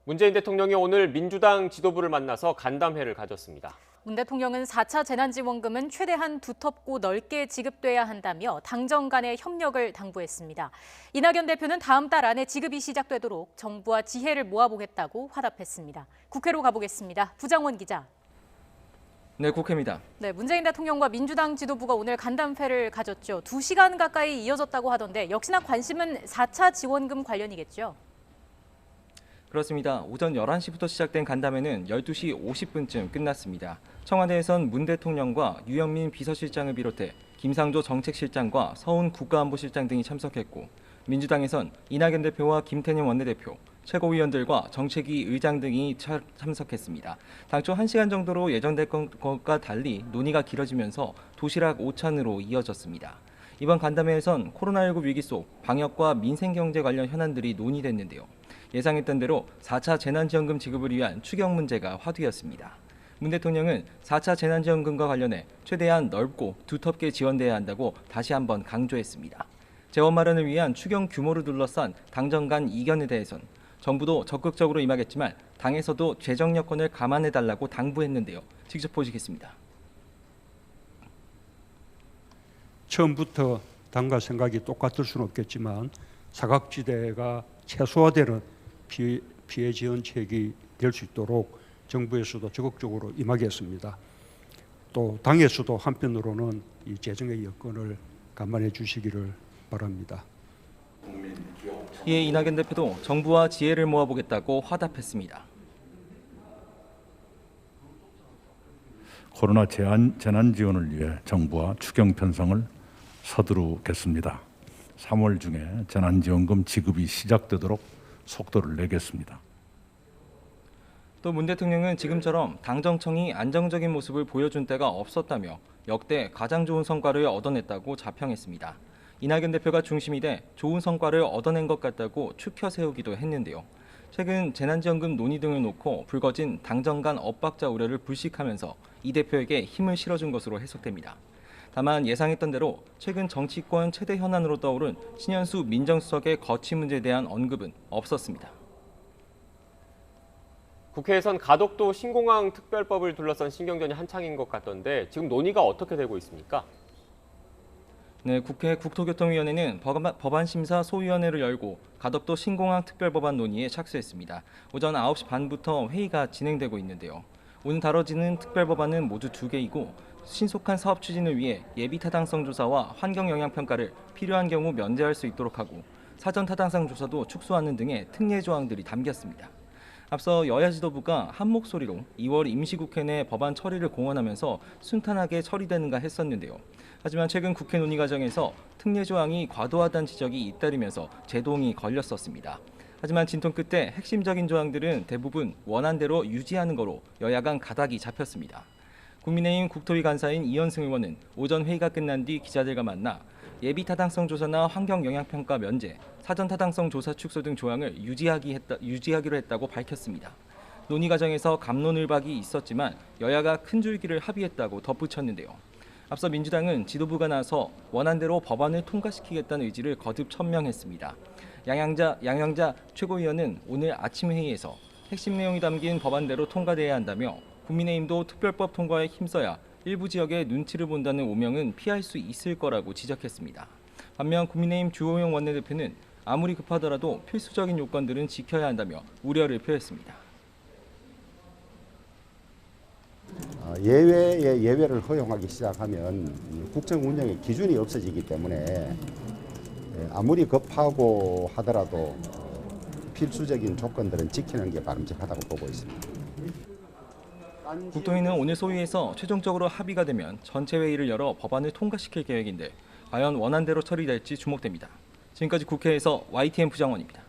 문재인 대통령이 오늘 민주당 지도부를 만나서 간담회를 가졌습니다. 문 대통령은 4차 재난지원금은 최대한 두텁고 넓게 지급돼야 한다며 당정 간의 협력을 당부했습니다. 이낙연 대표는 다음 달 안에 지급이 시작되도록 정부와 지혜를 모아보겠다고 화답했습니다. 국회로 가보겠습니다. 부장원 기자. 네, 국회입니다. 네, 문재인 대통령과 민주당 지도부가 오늘 간담회를 가졌죠. 2시간 가까이 이어졌다고 하던데 역시나 관심은 4차 지원금 관련이겠죠? 그렇습니다. 오전 11시부터 시작된 간담회는 12시 50분쯤 끝났습니다. 청와대에선 문 대통령과 유영민 비서실장을 비롯해 김상조 정책실장과 서훈 국가안보실장 등이 참석했고, 민주당에선 이낙연 대표와 김태년 원내대표, 최고위원들과 정책위 의장 등이 참석했습니다. 당초 1시간 정도로 예정된 것과 달리 논의가 길어지면서 도시락 5찬으로 이어졌습니다. 이번 간담회에선 코로나19 위기 속 방역과 민생경제 관련 현안들이 논의됐는데요. 예상했던 대로 4차 재난지원금 지급을 위한 추경 문제가 화두였습니다. 문 대통령은 4차 재난지원금과 관련해 최대한 넓고 두텁게 지원돼야 한다고 다시 한번 강조했습니다. 재원 마련을 위한 추경 규모를 둘러싼 당정 간 이견에 대해선 정부도 적극적으로 임하겠지만 당에서도 재정 여건을 감안해달라고 당부했는데요. 직접 보시겠습니다. 처음부터 당과 생각이 똑같을 수는 없겠지만 사각지대가 최소화되는 피해 지원책이 될 수 있도록 정부에서도 적극적으로 임하겠습니다. 또 당에서도 한편으로는 이 재정의 여건을 감안해 주시기를 바랍니다. 이에 이낙연 대표도 정부와 지혜를 모아보겠다고 화답했습니다. 코로나 재난 지원을 위해 정부와 추경 편성을 서두르겠습니다. 3월 중에 재난지원금 지급이 시작되도록 속도를 내겠습니다. 또 문 대통령은 지금처럼 당정청이 안정적인 모습을 보여준 때가 없었다며 역대 가장 좋은 성과를 얻어냈다고 자평했습니다. 이낙연 대표가 중심이 돼 좋은 성과를 얻어낸 것 같다고 추켜 세우기도 했는데요. 최근 재난지원금 논의 등을 놓고 불거진 당정 간 엇박자 우려를 불식하면서 이 대표에게 힘을 실어준 것으로 해석됩니다. 다만 예상했던 대로 최근 정치권 최대 현안으로 떠오른 신현수 민정수석의 거취 문제에 대한 언급은 없었습니다. 국회에선 가덕도 신공항 특별법을 둘러싼 신경전이 한창인 것 같던데 지금 논의가 어떻게 되고 있습니까? 네, 국회 국토교통위원회는 법안심사 소위원회를 열고 가덕도 신공항 특별법안 논의에 착수했습니다. 오전 9시 반부터 회의가 진행되고 있는데요. 오늘 다뤄지는 특별법안은 모두 2개이고 신속한 사업 추진을 위해 예비 타당성 조사와 환경 영향 평가를 필요한 경우 면제할 수 있도록 하고 사전 타당성 조사도 축소하는 등의 특례 조항들이 담겼습니다. 앞서 여야 지도부가 한 목소리로 2월 임시국회 내 법안 처리를 공언하면서 순탄하게 처리되는가 했었는데요. 하지만 최근 국회 논의 과정에서 특례 조항이 과도하다는 지적이 잇따르면서 제동이 걸렸었습니다. 하지만 진통 끝에 핵심적인 조항들은 대부분 원안대로 유지하는 거로 여야 간 가닥이 잡혔습니다. 국민의힘 국토위 간사인 이현승 의원은 오전 회의가 끝난 뒤 기자들과 만나 예비 타당성 조사나 환경 영향 평가 면제, 사전 타당성 조사 축소 등 조항을 유지하기로 했다고 밝혔습니다. 논의 과정에서 갑론을박이 있었지만 여야가 큰 줄기를 합의했다고 덧붙였는데요. 앞서 민주당은 지도부가 나서 원안대로 법안을 통과시키겠다는 의지를 거듭 천명했습니다. 양양자 최고위원은 오늘 아침 회의에서 핵심 내용이 담긴 법안대로 통과돼야 한다며 국민의힘도 특별법 통과에 힘써야 일부 지역의 눈치를 본다는 오명은 피할 수 있을 거라고 지적했습니다. 반면 국민의힘 주호영 원내대표는 아무리 급하더라도 필수적인 요건들은 지켜야 한다며 우려를 표했습니다. 예외의 예외를 허용하기 시작하면 국정 운영의 기준이 없어지기 때문에 아무리 급하고 하더라도 필수적인 조건들은 지키는 게 바람직하다고 보고 있습니다. 국토위는 오늘 소위에서 최종적으로 합의가 되면 전체 회의를 열어 법안을 통과시킬 계획인데 과연 원안대로 처리될지 주목됩니다. 지금까지 국회에서 YTN 부장원입니다.